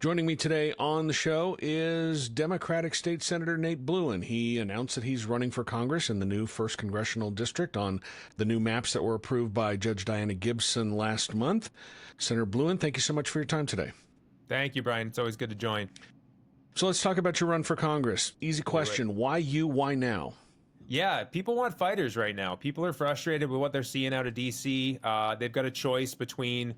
Joining me today on the show is Democratic State Senator Nate Blouin. He announced that he's running for Congress in the new 1st Congressional District on the new maps that were approved by Judge Diana Gibson last month. Senator Blouin, thank you so much for your time today. Thank you, Brian. It's always good to join. So let's talk about your run for Congress. Easy question. Why you? Why now? Yeah, people want fighters right now. People are frustrated with what they're seeing out of D.C. They've got a choice between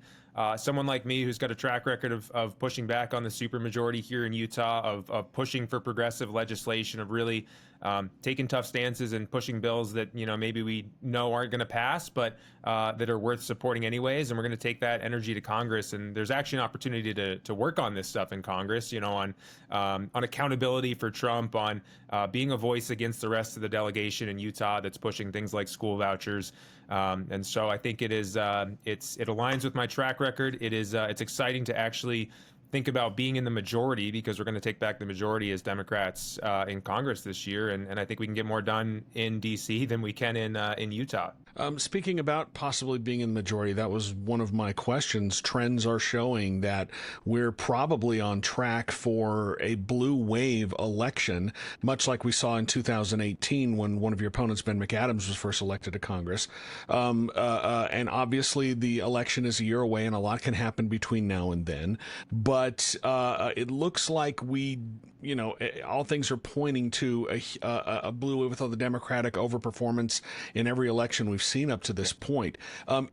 someone like me who's got a track record of pushing back on the supermajority here in Utah, of pushing for progressive legislation, of really taking tough stances and pushing bills that maybe we know aren't going to pass, but that are worth supporting anyways. And we're going to take that energy to Congress. And there's actually an opportunity to work on this stuff in Congress, on accountability for Trump, on being a voice against the rest of the delegation in Utah that's pushing things like school vouchers. And so I think it aligns with my track record. It's exciting to actually think about being in the majority, because we're going to take back the majority as Democrats in Congress this year, and I think we can get more done in D.C. than we can in Utah. Speaking about possibly being in the majority, that was one of my questions. Trends are showing that we're probably on track for a blue wave election, much like we saw in 2018 when one of your opponents, Ben McAdams, was first elected to Congress. And obviously the election is a year away and a lot can happen between now and then. But it looks like all things are pointing to a blue wave with all the Democratic overperformance in every election we've seen up to this point.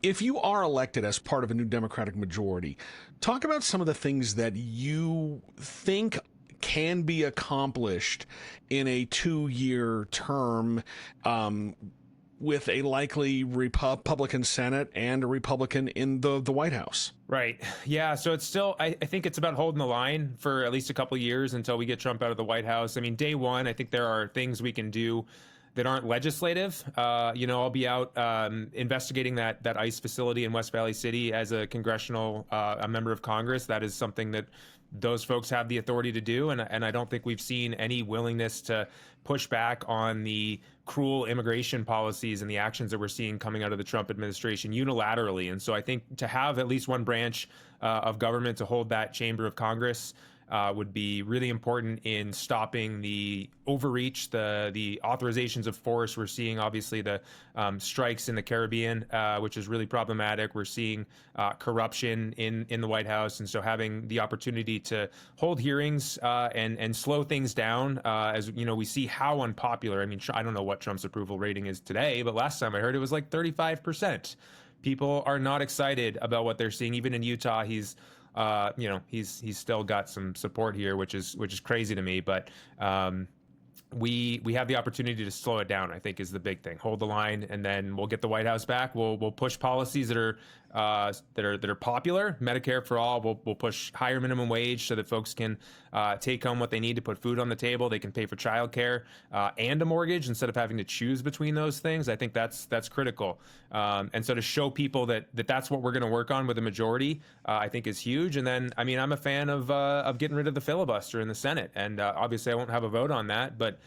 If you are elected as part of a new Democratic majority, talk about some of the things that you think can be accomplished in a 2-year term, with a likely Republican Senate and a Republican in the White House. Right. Yeah. So it's still, I think it's about holding the line for at least a couple of years until we get Trump out of the White House. I mean, day one, I think there are things we can do that aren't legislative. I'll be out investigating that ICE facility in West Valley City as a a member of Congress. That is something that those folks have the authority to do. And I don't think we've seen any willingness to push back on the cruel immigration policies and the actions that we're seeing coming out of the Trump administration unilaterally. And so I think to have at least one branch of government to hold that chamber of Congress would be really important in stopping the overreach, the authorizations of force. We're seeing obviously the strikes in the Caribbean, which is really problematic. We're seeing corruption in the White House, and so having the opportunity to hold hearings and slow things down, as we see how unpopular. I mean, I don't know what Trump's approval rating is today, but last time I heard it was like 35%. People are not excited about what they're seeing. Even in Utah, he's still got some support here, which is crazy to me. But we have the opportunity to slow it down, I think, is the big thing. Hold the line, and then we'll get the White House back. We'll push policies that are popular. Medicare for all. We'll push higher minimum wage so that folks can take home what they need to put food on the table. They can pay for childcare and a mortgage instead of having to choose between those things. I think that's critical. And so to show people that's what we're going to work on with a majority, I think is huge. And then, I mean, I'm a fan of getting rid of the filibuster in the Senate, and obviously I won't have a vote on that, but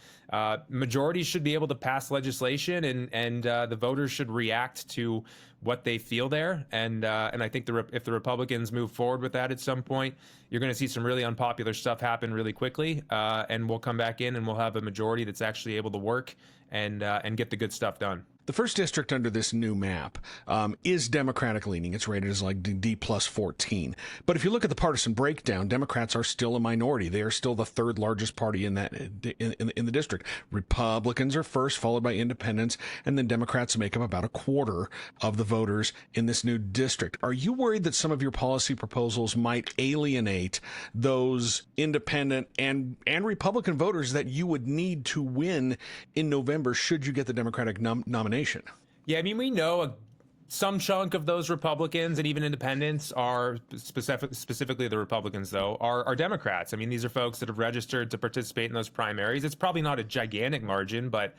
majorities should be able to pass legislation, and the voters should react to what they feel there. And I think if the Republicans move forward with that at some point, you're going to see some really unpopular stuff happen really quickly. And we'll come back in and we'll have a majority that's actually able to work and get the good stuff done. The first district under this new map is Democratic leaning. It's rated as like D plus 14. But if you look at the partisan breakdown, Democrats are still a minority. They are still the third largest party in the district. Republicans are first, followed by independents, and then Democrats make up about a quarter of the voters in this new district. Are you worried that some of your policy proposals might alienate those independent and Republican voters that you would need to win in November should you get the Democratic nomination? Yeah, I mean, we know some chunk of those Republicans and even independents are specifically the Republicans, though, are Democrats. I mean, these are folks that have registered to participate in those primaries. It's probably not a gigantic margin, but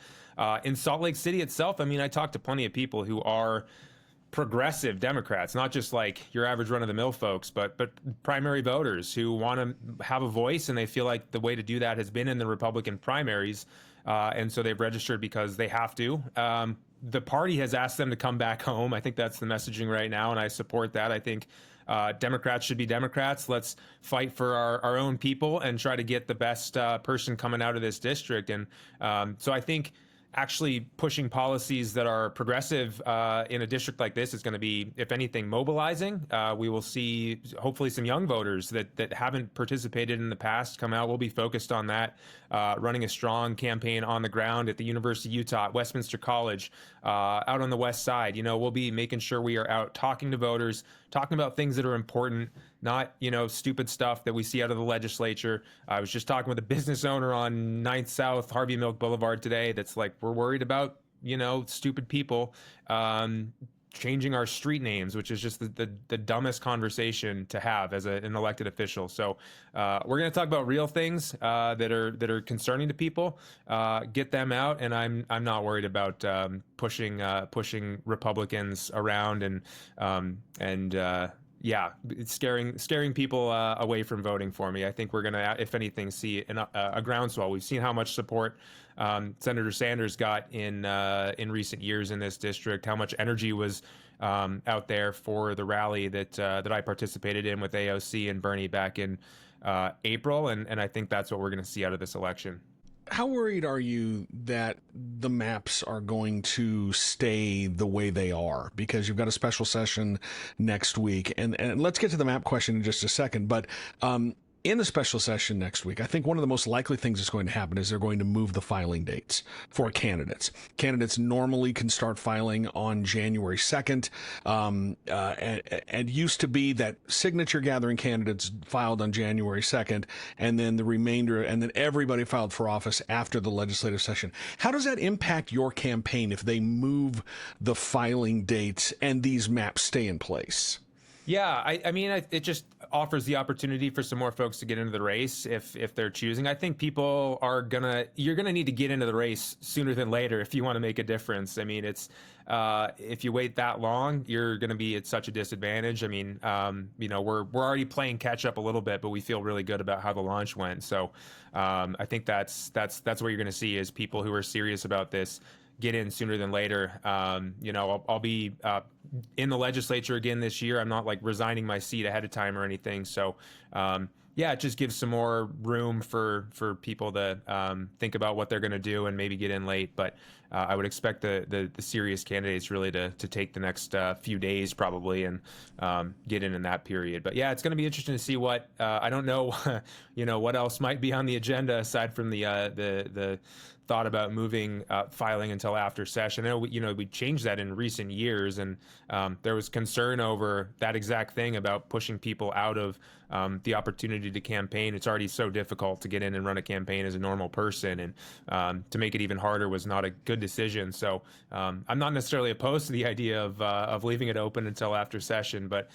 in Salt Lake City itself, I mean, I talked to plenty of people who are progressive Democrats, not just like your average run-of-the-mill folks, but primary voters who want to have a voice, and they feel like the way to do that has been in the Republican primaries. And so they've registered because they have to. The party has asked them to come back home. I think that's the messaging right now, and I support that. I think Democrats should be Democrats. Let's fight for our own people and try to get the best person coming out of this district. And so I think actually pushing policies that are progressive in a district like this is going to be, if anything, mobilizing. We will see hopefully some young voters that haven't participated in the past come out. We'll be focused on that, running a strong campaign on the ground at the University of Utah, at Westminster College, out on the west side. We'll be making sure we are out talking to voters, talking about things that are important, not, stupid stuff that we see out of the legislature. I was just talking with a business owner on 9th South Harvey Milk Boulevard today that's like, we're worried about, stupid people changing our street names, which is just the dumbest conversation to have as an elected official. So we're going to talk about real things that are concerning to people, get them out, and I'm not worried about pushing Republicans around and yeah, it's scaring people away from voting for me. I think we're going to, if anything, see a groundswell. We've seen how much support Senator Sanders got in recent years in this district, how much energy was out there for the rally that I participated in with AOC and Bernie back in April, and I think that's what we're going to see out of this election. How worried are you that the maps are going to stay the way they are? Because you've got a special session next week. And let's get to the map question in just a second. But in the special session next week, I think one of the most likely things that's going to happen is they're going to move the filing dates for candidates. Candidates normally can start filing on January 2nd. And used to be that signature gathering candidates filed on January 2nd, and then the remainder, and then everybody filed for office after the legislative session. How does that impact your campaign if they move the filing dates and these maps stay in place? Yeah, I mean, it just offers the opportunity for some more folks to get into the race if they're choosing. I think people you're gonna need to get into the race sooner than later if you want to make a difference. I mean, it's if you wait that long, you're gonna be at such a disadvantage. I mean, we're already playing catch up a little bit, but we feel really good about how the launch went. So I think that's what you're gonna see is people who are serious about this get in sooner than later. I'll be in the legislature again this year. I'm not like resigning my seat ahead of time or anything. So it just gives some more room for people to think about what they're going to do and maybe get in late. But I would expect the serious candidates really to take the next few days probably and get in that period. But yeah, it's going to be interesting to see what I don't know, what else might be on the agenda aside from the thought about moving filing until after session. I know we changed that in recent years, and there was concern over that exact thing about pushing people out of the opportunity to campaign. It's already so difficult to get in and run a campaign as a normal person, and to make it even harder was not a good decision. So I'm not necessarily opposed to the idea of leaving it open until after session, but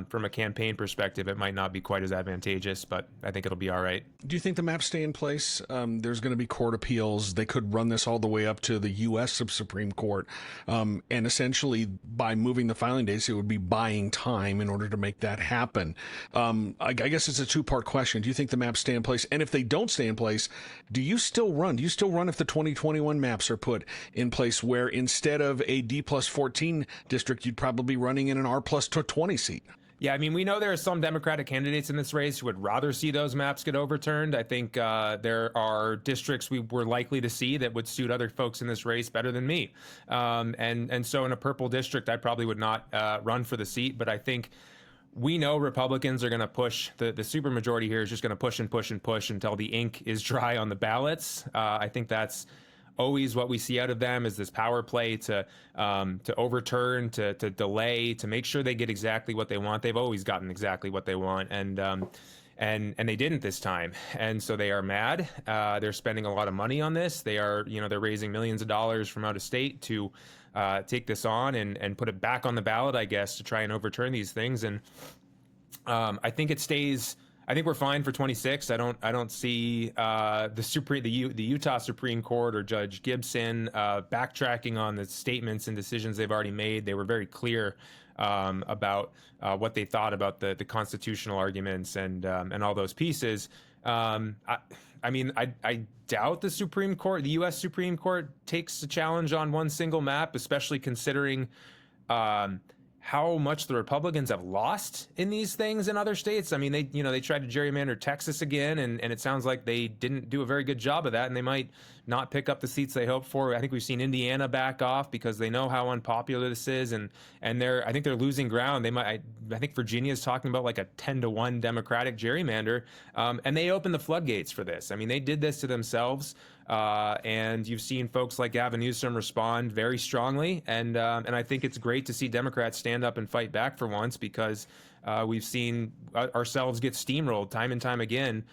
from a campaign perspective, it might not be quite as advantageous, but I think it'll be all right. Do you think the maps stay in place? There's going to be court appeals. They could run this all the way up to the U.S. Supreme Court. And essentially, by moving the filing dates, it would be buying time in order to make that happen. I guess it's a two-part question. Do you think the maps stay in place? And if they don't stay in place, do you still run? Do you still run if the 2021 maps are put in place where instead of a D+14 district, you'd probably be running in an R+20 seat? Yeah, I mean, we know there are some Democratic candidates in this race who would rather see those maps get overturned. I think there are districts we're likely to see that would suit other folks in this race better than me. And so in a purple district, I probably would not run for the seat. But I think we know Republicans are going to push. The supermajority here is just going to push and push and push until the ink is dry on the ballots. I think that's always what we see out of them is this power play to overturn, to delay, to make sure they get exactly what they want. They've always gotten exactly what they want, and they didn't this time, and so they are mad. They're spending a lot of money on this. They are, they're raising millions of dollars from out of state to take this on and put it back on the ballot, I guess, to try and overturn these things. And I think it stays. I think we're fine for 26. I don't see the Utah Supreme Court or Judge Gibson backtracking on the statements and decisions they've already made. They were very clear about what they thought about the constitutional arguments and all those pieces. I mean, I doubt the Supreme Court, the U.S. Supreme Court, takes a challenge on one single map, especially considering how much the Republicans have lost in these things in other states. I mean, they tried to gerrymander Texas again, and it sounds like they didn't do a very good job of that, and they might not pick up the seats they hoped for. I think we've seen Indiana back off because they know how unpopular this is, and I think they're losing ground. I think Virginia is talking about like a 10-1 Democratic gerrymander, and they opened the floodgates for this. I mean, they did this to themselves. And you've seen folks like Gavin Newsom respond very strongly, and I think it's great to see Democrats stand up and fight back for once, because we've seen ourselves get steamrolled time and time again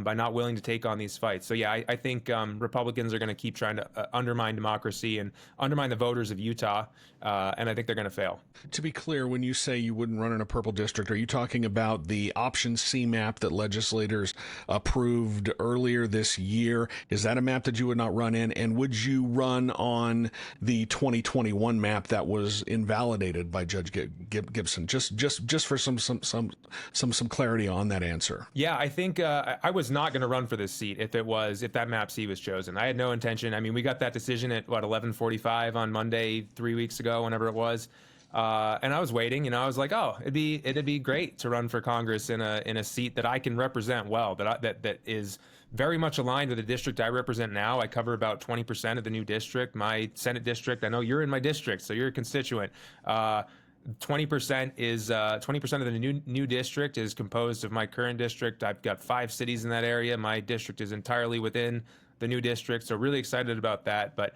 by not willing to take on these fights. So yeah, I think Republicans are going to keep trying to undermine democracy and undermine the voters of Utah, and I think they're going to fail. To be clear, when you say you wouldn't run in a purple district, are you talking about the option C map that legislators approved earlier this year? Is that a map that you would not run in? And would you run on the 2021 map that was invalidated by Judge Gibson? Just for some clarity on that answer. Yeah, I think I was not going to run for this seat if that map C was chosen. I had no intention. I mean, we got that decision at 11:45 on Monday 3 weeks ago, whenever it was. And I was waiting, I was like, oh, it'd be great to run for Congress in a seat that I can represent well, that is very much aligned with the district I represent now. I cover about 20% of the new district, my Senate district. I know you're in my district, so you're a constituent. 20% is 20% of the new district is composed of my current district. I've got 5 cities in that area. My district is entirely within the new district, so really excited about that. But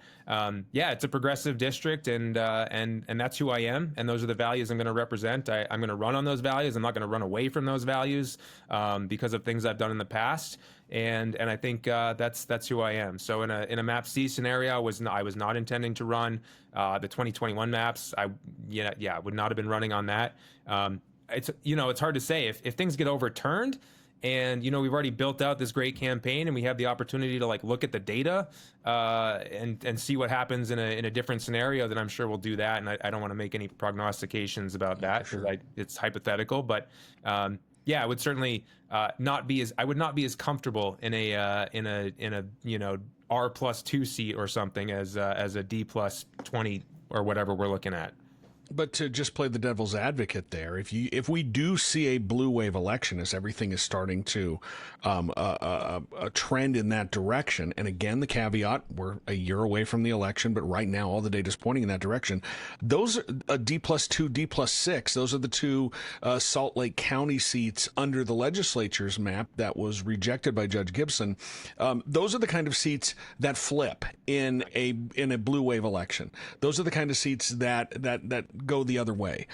yeah, it's a progressive district, and that's who I am, and those are the values I'm going to represent. I'm going to run on those values. I'm not going to run away from those values because of things I've done in the past. And I think that's who I am. So in a map C scenario, I was not intending to run the 2021 maps. I would not have been running on that. It's hard to say if things get overturned. And we've already built out this great campaign, and we have the opportunity to look at the data and see what happens in a different scenario. Then I'm sure we'll do that. And I don't want to make any prognostications about that because it's hypothetical. But yeah, I would certainly not be as comfortable in a R+2 seat or something as a D+20 or whatever we're looking at. But to just play the devil's advocate there, if we do see a blue wave election as everything is starting to a trend in that direction, and again, the caveat, we're a year away from the election, but right now all the data is pointing in that direction. Those are D+2, D+6. Those are the 2 Salt Lake County seats under the legislature's map that was rejected by Judge Gibson. Those are the kind of seats that flip in a blue wave election. Those are the kind of seats that go the other way.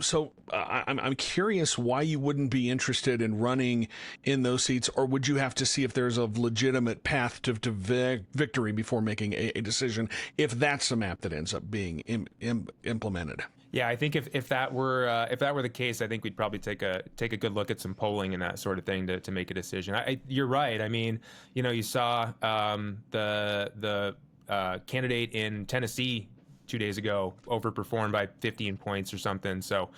So I'm curious why you wouldn't be interested in running in those seats, or would you have to see if there's a legitimate path to victory before making a decision, if that's the map that ends up being implemented? Yeah, I think if that were the case, I think we'd probably take a good look at some polling and that sort of thing to make a decision. You're right. I mean, you saw the candidate in Tennessee 2 days ago overperformed by 15 points or something. So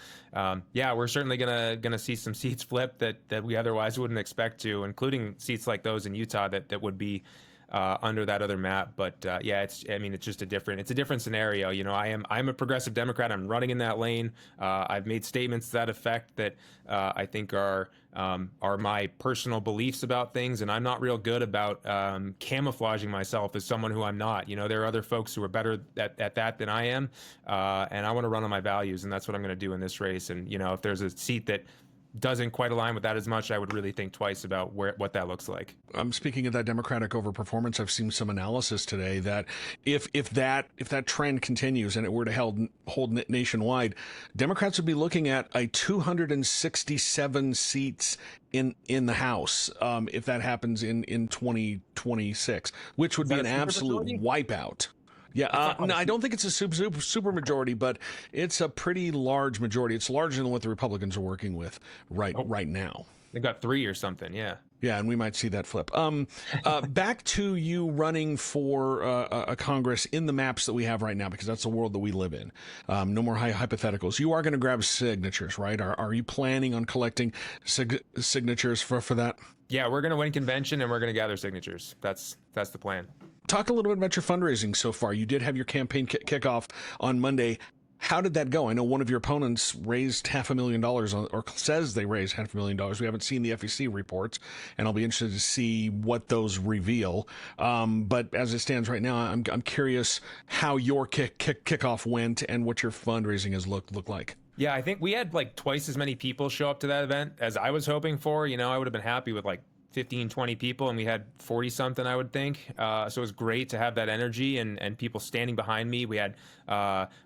yeah, we're certainly gonna see some seats flip that we otherwise wouldn't expect to, including seats like those in Utah that would be under that other map. But yeah, it's just a different scenario. I'm a progressive Democrat. I'm running in that lane. I've made statements to that effect that I think are my personal beliefs about things, and I'm not real good about camouflaging myself as someone who I'm not. There are other folks who are better at that than I am, and I want to run on my values, and that's what I'm going to do in this race. And if there's a seat that doesn't quite align with that as much, I would really think twice about what that looks like. Speaking of that Democratic overperformance, I've seen some analysis today that if that trend continues and it were to hold nationwide, Democrats would be looking at a 267 seats in the House if that happens in 2026, which would be an absolute wipeout. Yeah, no, I don't think it's a super majority, but it's a pretty large majority. It's larger than what the Republicans are working with right now. They got 3 or something, yeah. Yeah, and we might see that flip. Back to you running for a Congress in the maps that we have right now, because that's the world that we live in. No more hypotheticals. You are going to grab signatures, right? Are you planning on collecting signatures for that? Yeah, we're going to win convention and we're going to gather signatures. That's the plan. Talk a little bit about your fundraising so far. You did have your campaign kickoff on Monday. How did that go? I know one of your opponents raised $500,000 or says they raised $500,000. We haven't seen the FEC reports, and I'll be interested to see what those reveal. But as it stands right now, I'm curious how your kickoff went and what your fundraising has looked like. Yeah, I think we had like twice as many people show up to that event as I was hoping for. I would have been happy with like 15, 20 people, and we had 40 something, I would think. So it was great to have that energy and people standing behind me. We had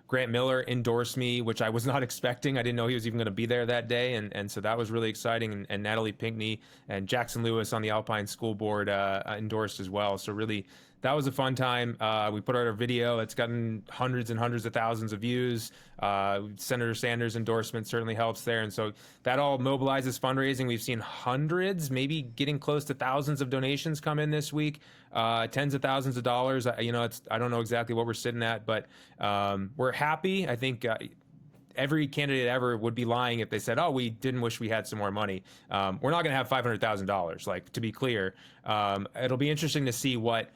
Grant Miller endorse me, which I was not expecting. I didn't know he was even going to be there that day. And so that was really exciting. And Natalie Pinckney and Jackson Lewis on the Alpine School Board endorsed as well. So really, that was a fun time. We put out a video. It's gotten hundreds and hundreds of thousands of views. Senator Sanders' endorsement certainly helps there. And so that all mobilizes fundraising. We've seen hundreds, maybe getting close to thousands of donations come in this week, tens of thousands of dollars. I don't know exactly what we're sitting at, but we're happy. I think every candidate ever would be lying if they said, "Oh, we didn't wish we had some more money." We're not going to have $500,000. Like, to be clear, it'll be interesting to see what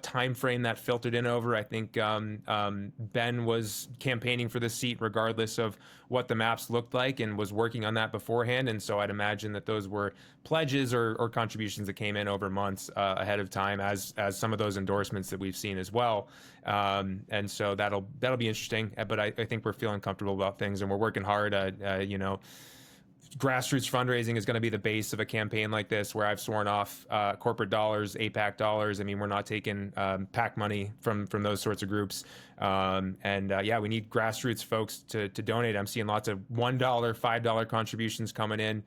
time frame that filtered in over. I think Ben was campaigning for the seat regardless of what the maps looked like and was working on that beforehand. And so I'd imagine that those were pledges or contributions that came in over months ahead of time, as some of those endorsements that we've seen as well. And so that'll be interesting. But I think we're feeling comfortable about things, and we're working hard. Grassroots fundraising is going to be the base of a campaign like this, where I've sworn off corporate dollars, APAC dollars. I mean, we're not taking PAC money from those sorts of groups. Yeah, we need grassroots folks to donate. I'm seeing lots of $1, $5 contributions coming in.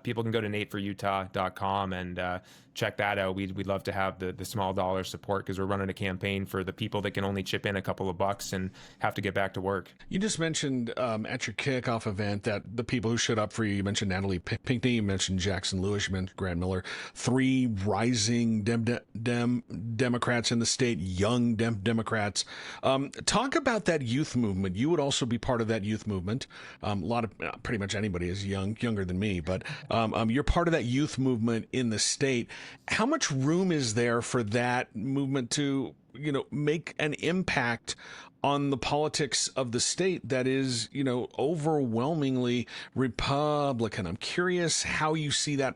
People can go to nateforutah.com and check that out. We'd love to have the small dollar support, because we're running a campaign for the people that can only chip in a couple of bucks and have to get back to work. You just mentioned at your kickoff event that the people who showed up for you mentioned Natalie Pinckney, you mentioned Jackson Lewis, you mentioned Grant Miller, three rising Democrats in the state, young Democrats. Talk about that youth movement. You would also be part of that youth movement. A lot of pretty much anybody is younger than me, but you're part of that youth movement in the state. How much room is there for that movement to, make an impact on the politics of the state that is, overwhelmingly Republican? I'm curious how you see that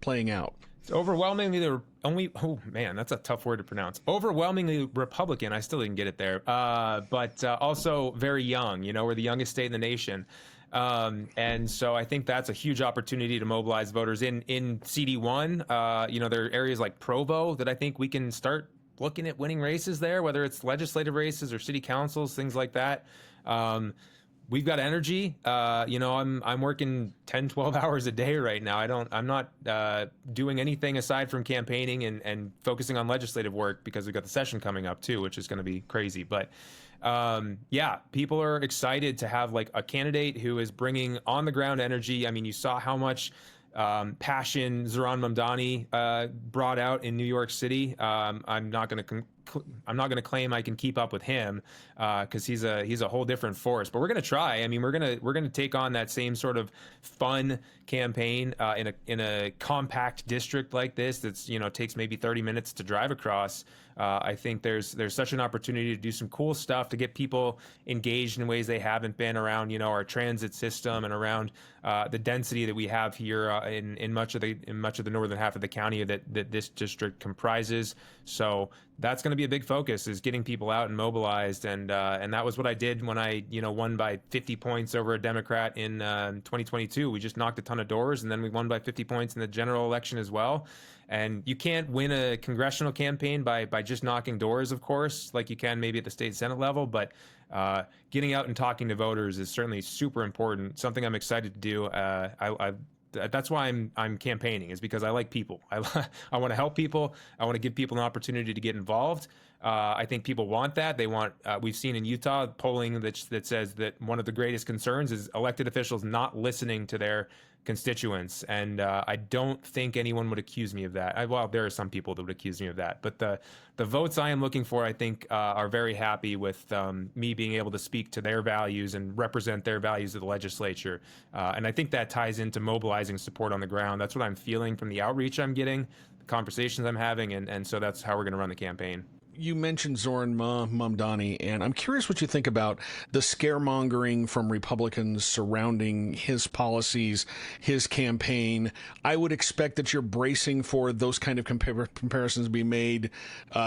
playing out. It's overwhelmingly oh man, that's a tough word to pronounce. Overwhelmingly Republican. I still didn't get it there. But also very young. We're the youngest state in the nation. And so I think that's a huge opportunity to mobilize voters in CD1. There are areas like Provo that I think we can start looking at winning races there, whether it's legislative races or city councils, things like that. We've got energy. I'm working 10, 12 hours a day right now. I'm not doing anything aside from campaigning and focusing on legislative work, because we've got the session coming up too, which is going to be crazy. But people are excited to have like a candidate who is bringing on the ground energy. I mean, you saw how much passion Zohran Mamdani brought out in New York City. I'm not going to claim I can keep up with him, because he's a whole different force. But we're going to try. I mean, we're going to take on that same sort of fun campaign in a compact district like this. That's takes maybe 30 minutes to drive across. I think there's such an opportunity to do some cool stuff to get people engaged in ways they haven't been around our transit system and around the density that we have here in much of the northern half of the county that this district comprises. So that's going to be a big focus, is getting people out and mobilized, and that was what I did when I won by 50 points over a Democrat in 2022. We just knocked a ton of doors, and then we won by 50 points in the general election as well. And you can't win a congressional campaign by just knocking doors, of course, like you can maybe at the state Senate level, but getting out and talking to voters is certainly super important. Something I'm excited to do. That's why I'm campaigning, is because I like people. I want to help people. I want to give people an opportunity to get involved. I think people want that. They want. We've seen in Utah polling that says that one of the greatest concerns is elected officials not listening to their constituents, and I don't think anyone would accuse me of that. Well, there are some people that would accuse me of that, but the votes I am looking for, I think, are very happy with me being able to speak to their values and represent their values of the legislature, and I think that ties into mobilizing support on the ground. That's what I'm feeling from the outreach I'm getting, the conversations I'm having, and so that's how we're going to run the campaign. you mentioned Zoran Mamdani, and I'm curious what you think about the scaremongering from Republicans surrounding his policies, his campaign. I would expect that you're bracing for those kind of comparisons to be made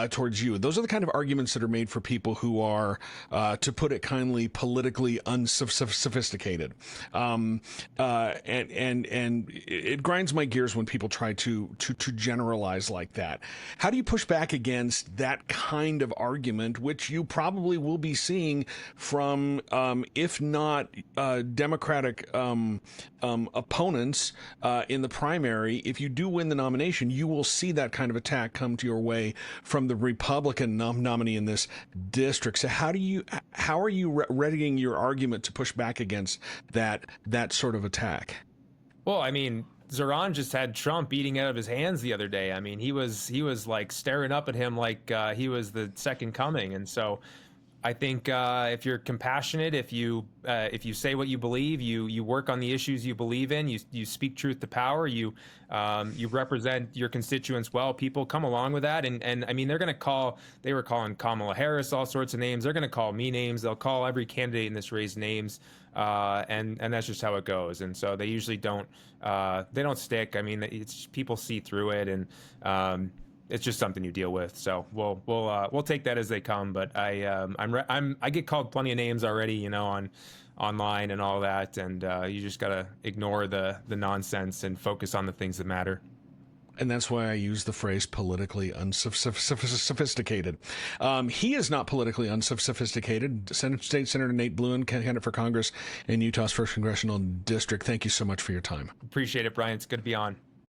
towards you. Those are the kind of arguments that are made for people who are, to put it kindly, politically unsophisticated. And it grinds my gears when people try to generalize like that. How do you push back against that kind of argument, which you probably will be seeing from, if not Democratic opponents in the primary? If you do win the nomination, you will see that kind of attack come to your way from the Republican nominee in this district. So how are you readying your argument to push back against that sort of attack? Well, I mean, Zoran just had Trump eating out of his hands the other day. I mean, he was like staring up at him like he was the second coming. And so I think if you're compassionate, if you say what you believe, you work on the issues you believe in, you speak truth to power, you represent your constituents well, people come along with that. And I mean, they were calling Kamala Harris all sorts of names. They're going to call me names. They'll call every candidate in this race names. And that's just how it goes. And so they usually don't stick. I mean, it's people see through it, and it's just something you deal with. So we'll take that as they come. But I get called plenty of names already, you know, online and all that. And you just gotta ignore the nonsense and focus on the things that matter. And that's why I use the phrase politically unsophisticated. He is not politically unsophisticated. State Senator Nate Blouin, candidate for Congress in Utah's 1st Congressional District. Thank you so much for your time. Appreciate it, Brian. It's good to be on.